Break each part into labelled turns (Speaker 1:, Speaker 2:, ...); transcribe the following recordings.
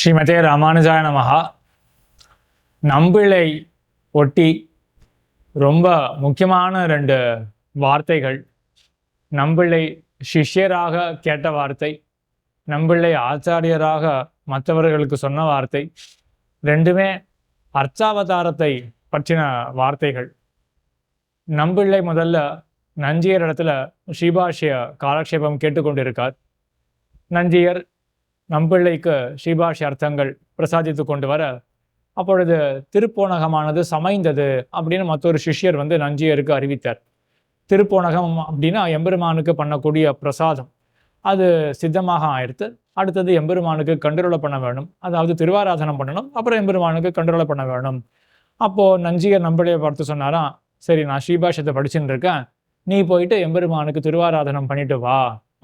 Speaker 1: ஸ்ரீமதே ராமானுஜாய நமஹா. நம்பிள்ளை ஒட்டி ரொம்ப முக்கியமான 2 வார்த்தைகள். நம்பிள்ளை சிஷ்யராக கேட்ட வார்த்தை, நம்பிள்ளை ஆச்சாரியராக மற்றவர்களுக்கு சொன்ன வார்த்தை. 2மே அர்ச்சாவதாரத்தை பற்றின வார்த்தைகள். நம்பிள்ளை முதல்ல நஞ்சியர் இடத்துல ஸ்ரீபாஷ்ய காலக்ஷேபம் கேட்டுக்கொண்டிருக்கார். நஞ்சியர் நம்பிள்ளைக்கு ஸ்ரீபாஷ்ய அர்த்தங்கள் பிரசாதித்து கொண்டு வர, அப்பொழுது திருப்போணகமானது சமைந்தது அப்படின்னு மற்றொரு சிஷ்யர் நஞ்சியருக்கு அறிவித்தார். திருப்போணகம் அப்படின்னா எம்பெருமானுக்கு பண்ணக்கூடிய பிரசாதம், அது சித்தமாக ஆயிடுத்து. அடுத்தது எம்பெருமானுக்கு கண்டுருளை பண்ண வேணும், அதாவது திருவாராதனம் பண்ணணும், அப்புறம் எம்பெருமானுக்கு கண்டுருளை பண்ண வேணும். அப்போது நஞ்சியர் நம்பிள்ளையை பார்த்து சொன்னாராம், சரி நான் ஸ்ரீபாஷ்யத்தை படிச்சுட்டு இருக்கேன், நீ போயிட்டு எம்பெருமானுக்கு திருவாராதனம் பண்ணிட்டு வா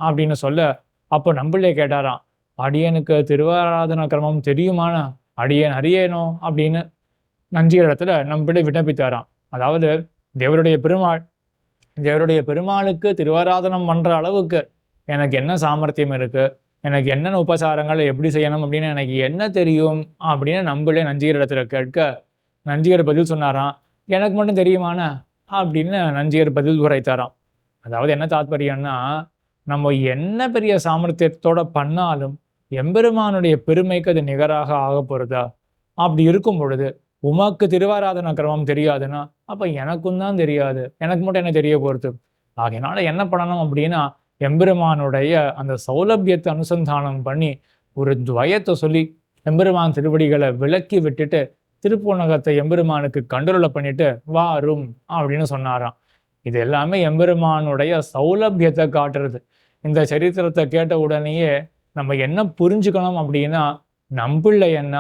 Speaker 1: அப்படின்னு சொல்ல, அப்போ நம்பிள்ளை கேட்டாராம், அடியனுக்கு திருவாராதன கிரமம் தெரியுமான, அடியேன் அறியேனோ அப்படின்னு நஞ்சியர் இடத்துல நம்பிள்ளை விண்ணப்பித்தாராம். அதாவது தேவருடைய பெருமாளுக்கு திருவாராதனம் பண்ற அளவுக்கு எனக்கு என்ன சாமர்த்தியம் இருக்கு, எனக்கு என்னென்ன உபசாரங்கள் எப்படி செய்யணும் அப்படின்னு எனக்கு என்ன தெரியும் அப்படின்னு நம்பிள்ளை நஞ்சியர் இடத்துல கேட்க, நஞ்சியர் பதில் சொன்னாராம், எனக்கு மட்டும் தெரியுமான அப்படின்னு நஞ்சியர் பதில் உரைத்தாராம். அதாவது என்ன தாத்பரியம்னா, நம்ம என்ன பெரிய சாமர்த்தியத்தோட பண்ணாலும் எம்பெருமானுடைய பெருமைக்கு அது நிகராக ஆக போறதா? அப்படி இருக்கும் பொழுது உமக்கு திருவாராதன கிரமம் தெரியாதுன்னா அப்ப எனக்கும் தான் தெரியாது, எனக்கு மட்டும் என்ன தெரிய போறது? ஆகையினால என்ன பண்ணணும் அப்படின்னா, எம்பெருமானுடைய அந்த சௌலபியத்தை அனுசந்தானம் பண்ணி ஒரு துவயத்தை சொல்லி எம்பெருமான் திருவடிகளை விலக்கி விட்டுட்டு திருப்போணகத்தை எம்பெருமானுக்கு கண்டுருளை பண்ணிட்டு வாரும் அப்படின்னு சொன்னாராம். இது எல்லாமே எம்பெருமானுடைய சௌலபியத்தை காட்டுறது. இந்த சரித்திரத்தை கேட்ட உடனேயே நம்ம என்ன புரிஞ்சுக்கணும் அப்படின்னா, நம்பிள்ளை என்ன,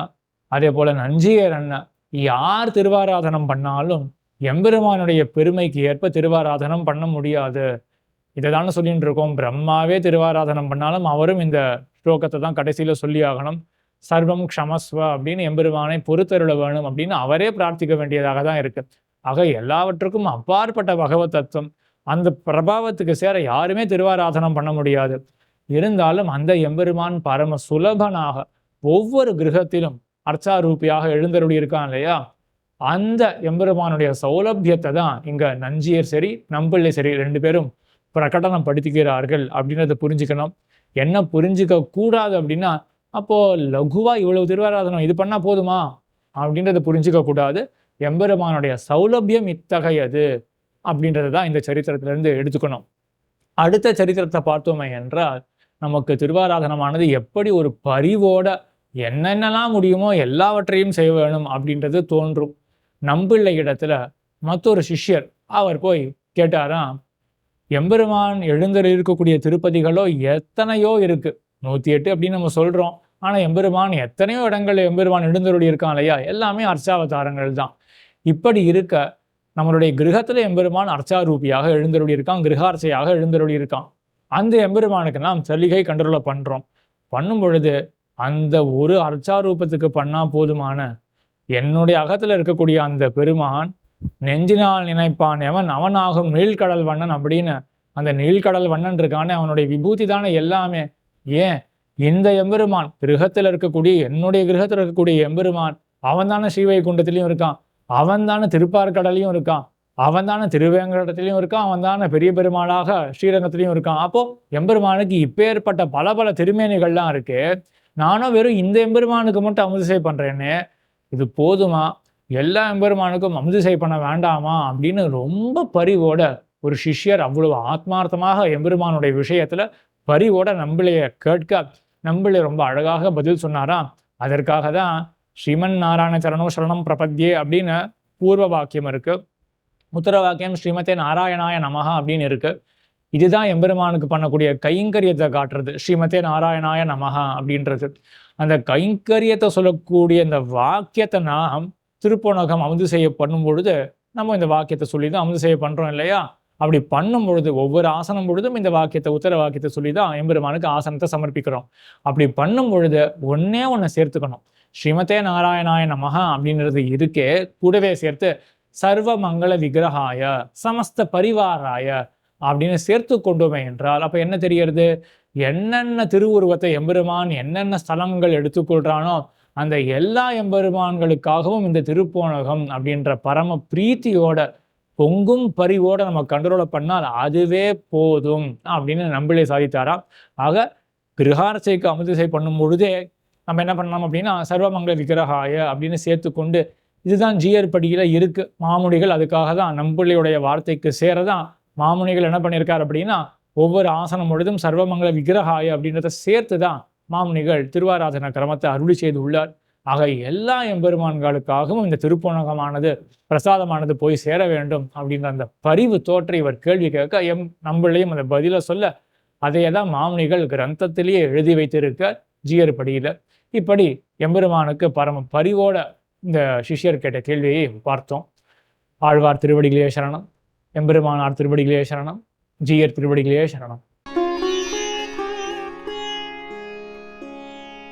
Speaker 1: அதே போல நஞ்சியர் என்ன, யார் திருவாராதனம் பண்ணாலும் எம்பெருமானுடைய பெருமைக்கு ஏற்ப திருவாராதனம் பண்ண முடியாது. இதை தானே சொல்லிட்டு இருக்கோம். பிரம்மாவே திருவாராதனம் பண்ணாலும் அவரும் இந்த ஸ்லோகத்தை தான் கடைசியில சொல்லி ஆகணும். சர்வம் க்ஷமஸ்வ அப்படின்னு எம்பெருமானை பொறுத்தருள வேணும் அப்படின்னு அவரே பிரார்த்திக்க வேண்டியதாக தான் இருக்கு. ஆக எல்லாவற்றுக்கும் அப்பாற்பட்ட பகவத் தத்துவம், அந்த பிரபாவத்துக்கு சேர யாருமே திருவாராதனம் பண்ண முடியாது. இருந்தாலும் அந்த எம்பெருமான் பரம சுலபனாக ஒவ்வொரு கிரகத்திலும் அர்ச்சாரூபியாக எழுந்தருளி இருக்கான் இல்லையா, அந்த எம்பெருமானுடைய சௌலபியத்தை தான் இங்க நஞ்சியர் சரி நம்பிள்ளை சரி 2 பேரும் பிரகடனம் படுத்திக்கிறார்கள் அப்படின்றத புரிஞ்சுக்கணும். என்ன புரிஞ்சுக்க கூடாது அப்படின்னா, அப்போ லகுவா இவ்வளவு திருவாராதனம் இது பண்ணா போதுமா அப்படின்றத புரிஞ்சுக்க கூடாது. எம்பெருமானுடைய சௌலபியம் இத்தகையது அப்படின்றத தான் இந்த சரித்திரத்திலிருந்து எடுத்துக்கணும். அடுத்த சரித்திரத்தை பார்த்தோமே என்றால், நமக்கு திருவாராதனமானது எப்படி ஒரு பரிவோட என்னென்னலாம் முடியுமோ எல்லாவற்றையும் செய்ய வேணும் அப்படின்றது தோன்றும். நம்பிள்ளை இடத்துல மற்றொரு சிஷ்யர் அவர் போய் கேட்டாராம், எம்பெருமான் எழுந்தருளி இருக்கக்கூடிய திருப்பதிகளோ எத்தனையோ இருக்கு, 108 அப்படின்னு நம்ம சொல்றோம். ஆனா எம்பெருமான் எத்தனையோ இடங்கள் எம்பெருமான் எழுந்தருளி இருக்கான் இல்லையா, எல்லாமே அர்ச்சாவதாரங்கள் தான். இப்படி இருக்க நம்மளுடைய கிரகத்துல எம்பெருமான் அர்ச்சாரூபியாக எழுந்தருளி இருக்கான், கிரகார்ச்சையாக எழுந்தருளி இருக்கான். அந்த எம்பெருமானுக்கு நாம் சலுகை கண்டுருளை பண்றோம். பண்ணும் பொழுது அந்த ஒரு அர்ச்சாரூபத்துக்கு பண்ணா போதுமான, என்னுடைய அகத்துல இருக்கக்கூடிய அந்த பெருமான் நெஞ்சினால் நினைப்பான் எவன் அவனாகும் நீழ்கடல் வண்ணன் அப்படின்னு அந்த நீழ்கடல் வண்ணன் இருக்கானே, அவனுடைய விபூதி தானே எல்லாமே. ஏன் இந்த எம்பெருமான் கிரகத்துல இருக்கக்கூடிய, என்னுடைய கிரகத்துல இருக்கக்கூடிய எம்பெருமான் அவன் தானே ஸ்ரீவைகுண்டத்திலையும் இருக்கான், அவன் தானே திருப்பார்கடலையும் இருக்கான், அவன் தானே திருவேங்கடத்திலையும் இருக்கான், அவன் தானே பெரிய பெருமாளாக ஸ்ரீரங்கத்திலையும் இருக்கான். அப்போ எம்பெருமானுக்கு இப்பேற்பட்ட பல பல திருமேனிகள்லாம் இருக்கு, நானும் வெறும் இந்த எம்பெருமானுக்கு மட்டும் அமுதிசை பண்றேன்னு, இது போதுமா, எல்லா எம்பெருமானுக்கும் அமுதிசை பண்ண வேண்டாமா அப்படின்னு ரொம்ப பரிவோட ஒரு சிஷ்யர் அவ்வளவு ஆத்மார்த்தமாக எம்பெருமானுடைய விஷயத்துல பரிவோட நம்பிளைய கேட்க, நம்பிளை ரொம்ப அழகாக பதில் சொன்னாராம். அதற்காக தான் ஸ்ரீமன் நாராயண சரணோ சரணம் பிரபத்யே அப்படின்னு பூர்வ வாக்கியம் இருக்கு, உத்தர வாக்கியம் ஸ்ரீமதே நாராயணாய நமஹா அப்படின்னு இருக்கு. இதுதான் எம்பெருமானுக்கு பண்ணக்கூடிய கைங்கரியத்தை காட்டுறது, ஸ்ரீமதே நாராயணாய நமஹா அப்படின்றது. அந்த கைங்கரியத்தை சொல்லக்கூடிய இந்த வாக்கியத்தை நாம் திருப்போணகம் அமுது செய்ய பண்ணும் பொழுது நம்ம இந்த வாக்கியத்தை சொல்லி தான் அமுது செய்ய பண்றோம் இல்லையா. அப்படி பண்ணும் பொழுது ஒவ்வொரு ஆசனம் பொழுதும் இந்த வாக்கியத்தை உத்தர வாக்கியத்தை சொல்லி தான் எம்பெருமானுக்கு ஆசனத்தை சமர்ப்பிக்கிறோம். அப்படி பண்ணும் பொழுது ஒன்னே ஒன்று சேர்த்துக்கணும், ஸ்ரீமதே நாராயணாய நமஹா அப்படின்றது இருக்கே, கூடவே சேர்த்து சர்வ மங்கள விக்கிரகாய சமஸ்த பரிவாராய அப்படின்னு சேர்த்து கொண்டோமே என்றால் அப்ப என்ன தெரிகிறது? என்னென்ன திருவுருவத்தை எம்பெருமான் என்னென்ன ஸ்தலங்கள் எடுத்துக்கொள்றானோ அந்த எல்லா எம்பெருமான்களுக்காகவும் இந்த திருப்போணகம் அப்படின்ற பரம பிரீத்தியோட பொங்கும் பரிவோட நம்ம கண்ட்ரோலை பண்ணால் அதுவே போதும் அப்படின்னு நம்பிலே சாதித்தாராம். ஆக கிருஹார்ச்சைக்கு அமுதிசை பண்ணும் பொழுதே நம்ம என்ன பண்ணலாம் அப்படின்னா சர்வமங்கள விக்கிரகாய அப்படின்னு சேர்த்துக்கொண்டு இதுதான் ஜீயர் படியில இருக்கு. மாமுனிகள் அதுக்காக தான் நம்பிள்ளையுடைய வார்த்தைக்கு சேரதான் மாமுனிகள் என்ன பண்ணியிருக்கார் அப்படின்னா ஒவ்வொரு ஆசனம் பொழுதும் சர்வமங்கள விக்கிரகாய அப்படின்றத சேர்த்து தான் மாமுனிகள் திருவாராதன கிரமத்தை அருளி செய்து உள்ளார். ஆக எல்லா எம்பெருமான்களுக்காகவும் இந்த திருப்போணகமானது பிரசாதமானது போய் சேர வேண்டும் அப்படின்ற அந்த பரிவு தோற்ற இவர் கேள்வி கேட்க நம்பிள்ளையும் அந்த பதிலை சொல்ல அதையே தான் மாமுனிகள் கிரந்தத்திலேயே எழுதி வைத்திருக்க ஜீயர் படியில. இப்படி எம்பெருமானுக்கு பரம பரிவோட இந்த சிஷ்யர் கேட்ட கேள்வியை பார்த்தோம். ஆழ்வார் திருவடிகளே சரணம், எம்பெருமானார் திருவடிகளே சரணம், ஜீயர் திருவடிகளே சரணம்.